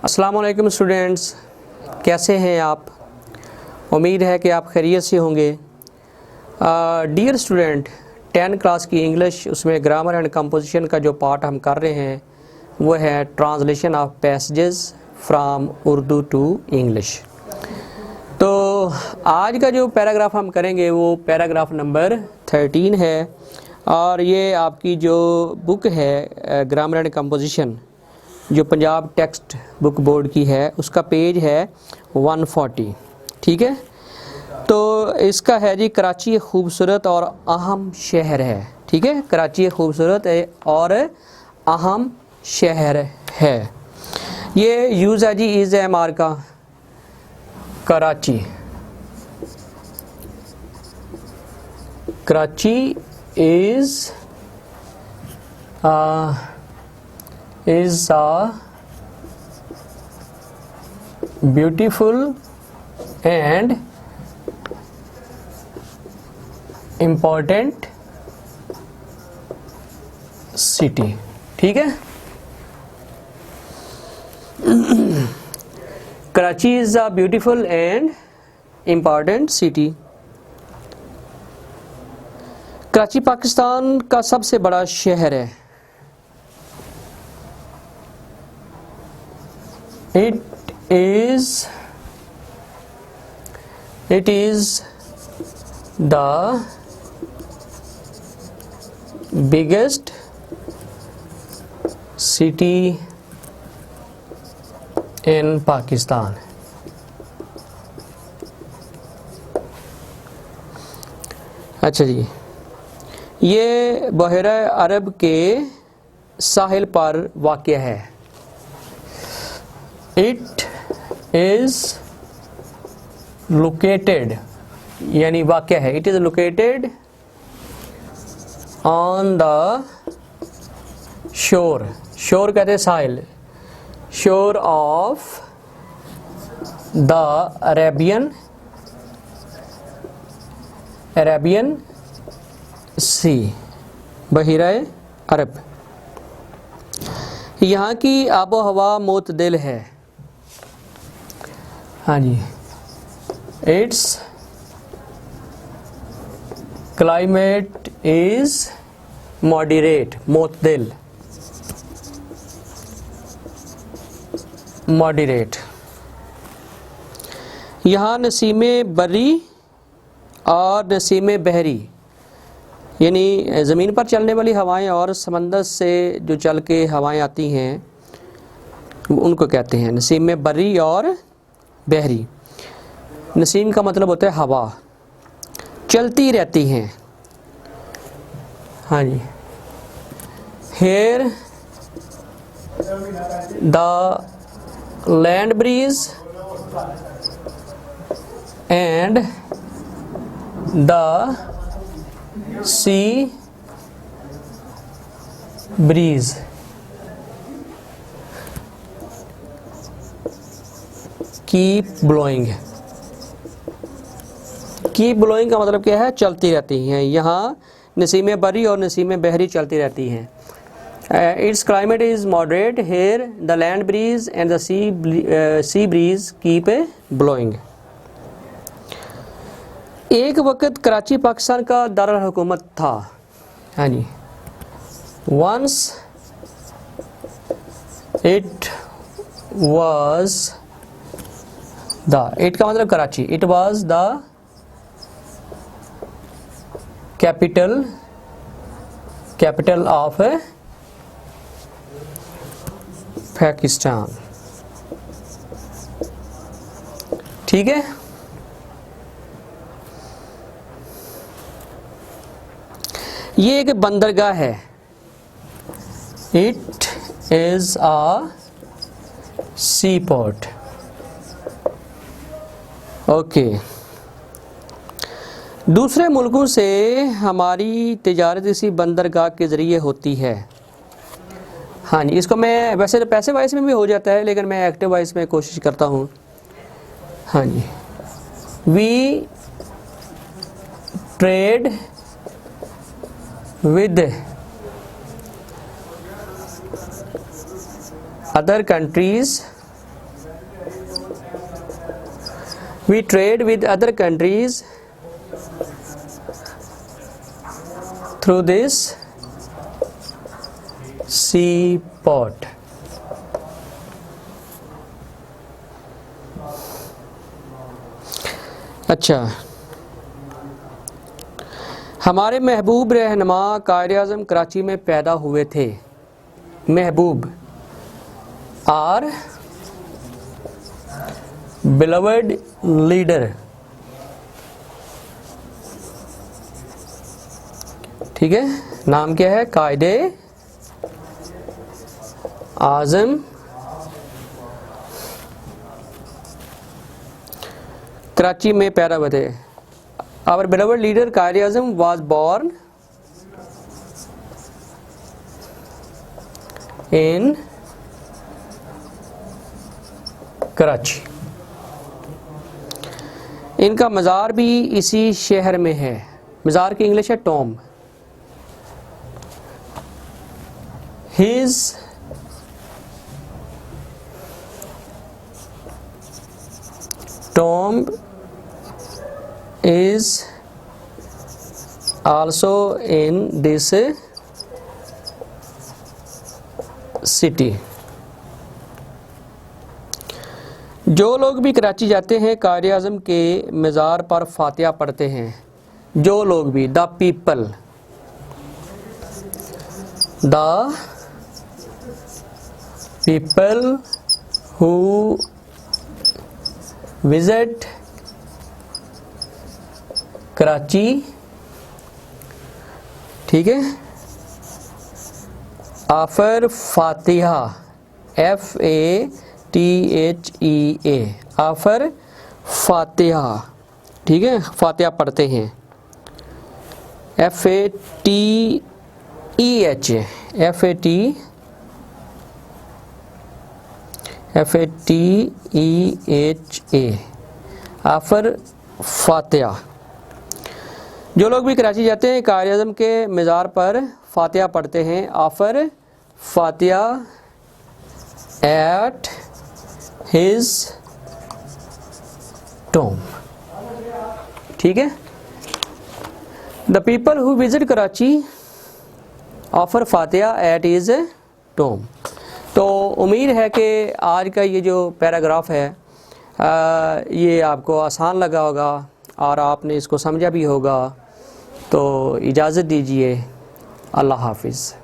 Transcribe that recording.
अस्सलाम वालेकुम स्टूडेंट्स, कैसे हैं आप? उम्मीद है कि आप खैरियत से होंगे। डियर स्टूडेंट, 10 क्लास की इंग्लिश, उसमें ग्रामर एंड कंपोजिशन का जो पार्ट हम कर रहे हैं वो है translation of passages from Urdu to English. तो आज का जो पैराग्राफ हम करेंगे वो पैराग्राफ नंबर 13 है और ये आपकी जो बुक है ग्रामर एंड कंपोजिशन जो पंजाब टेक्स्ट बुक बोर्ड की है उसका पेज है 140। ठीक है, तो इसका है जी कराची एक खूबसूरत और अहम शहर है। ठीक है, कराची एक खूबसूरत और अहम शहर है। ये यूज़ है जी इज़ एम आर का। Karachi is a beautiful and important city। ठीक है, Karachi is a beautiful and important city. Karachi Pakistan का सबसे बड़ा शहर है। It is the biggest city in Pakistan। अच्छा जी, ये बहरा अरब के साहिल पर वाक़या है। It is located, यानी वाक़या है, it is located on the shore, shore कहते हैं साहिल, shore of the Arabian Sea, बहिरा अरब। यहाँ की आबो हवा मोतदिल है। हाँ जी, इट्स क्लाइमेट इज़ मॉडरेट, मोतदिल, मॉडरेट। यहाँ नसीमे बरी और नसीमे बहरी, यानी ज़मीन पर चलने वाली हवाएं और समंदर से जो चल के हवाएं आती हैं उनको कहते हैं नसीम बरी और बहरी। नसीम का मतलब होता है हवा, चलती रहती हैं। हाँ जी, here the land breeze and the sea breeze keep blowing. Keep blowing का मतलब क्या है? चलती रहती हैं। यहाँ नसीम बरी और नसीम बहरी चलती रहती हैं। It's climate is moderate, here the land breeze and the sea breeze keep blowing. एक वक्त कराची पाकिस्तान का दारुल हुकूमत था। हाँ जी, once it was the, it का मतलब Karachi, it was the capital of Pakistan. ठीक है, ये एक बंदरगाह है। It is a seaport. Okay, दूसरे मुल्कों से हमारी तिजारत इसी बंदरगाह के ज़रिए होती है। हाँ जी, इसको मैं वैसे तो पैसे वाइज में भी हो जाता है लेकिन मैं एक्टिव वाइज में कोशिश करता हूँ। हाँ जी, we trade with other countries We trade with other countries through this seaport. अच्छा, हमारे महबूब रहनुमा कायद-ए-आज़म कराची में पैदा हुए थे। महबूब आर बिलवड लीडर, ठीक है। नाम क्या है? कायद-ए-आज़म कराची में पैदा हुए थे। Our beloved leader Quaid-e-Azam was born in Karachi. इनका मज़ार भी इसी शहर में है। मज़ार की इंग्लिश है Tom. His tomb is also in this city. जो लोग भी कराची जाते हैं कायद-ए-आज़म के मज़ार पर फातिहा पढ़ते हैं। जो लोग भी, the people who visit Karachi, ठीक है, ऑफर फातिहा, FATHEA, ऑफर फातिहा, ठीक है, फातिहा पढ़ते हैं। FATEHA, ऑफर फातिहा। जो लोग भी कराची जाते हैं कायद-ए-आज़म के मज़ार पर फातिहा पढ़ते हैं। Offer Fatiha at his Tom, ठीक है। The people who visit Karachi offer Fatiha at his Tom. तो उम्मीद है कि आज का ये जो पैराग्राफ है ये आपको आसान लगा होगा और आपने इसको समझा भी होगा। तो इजाज़त दीजिए। अल्लाह हाफिज़।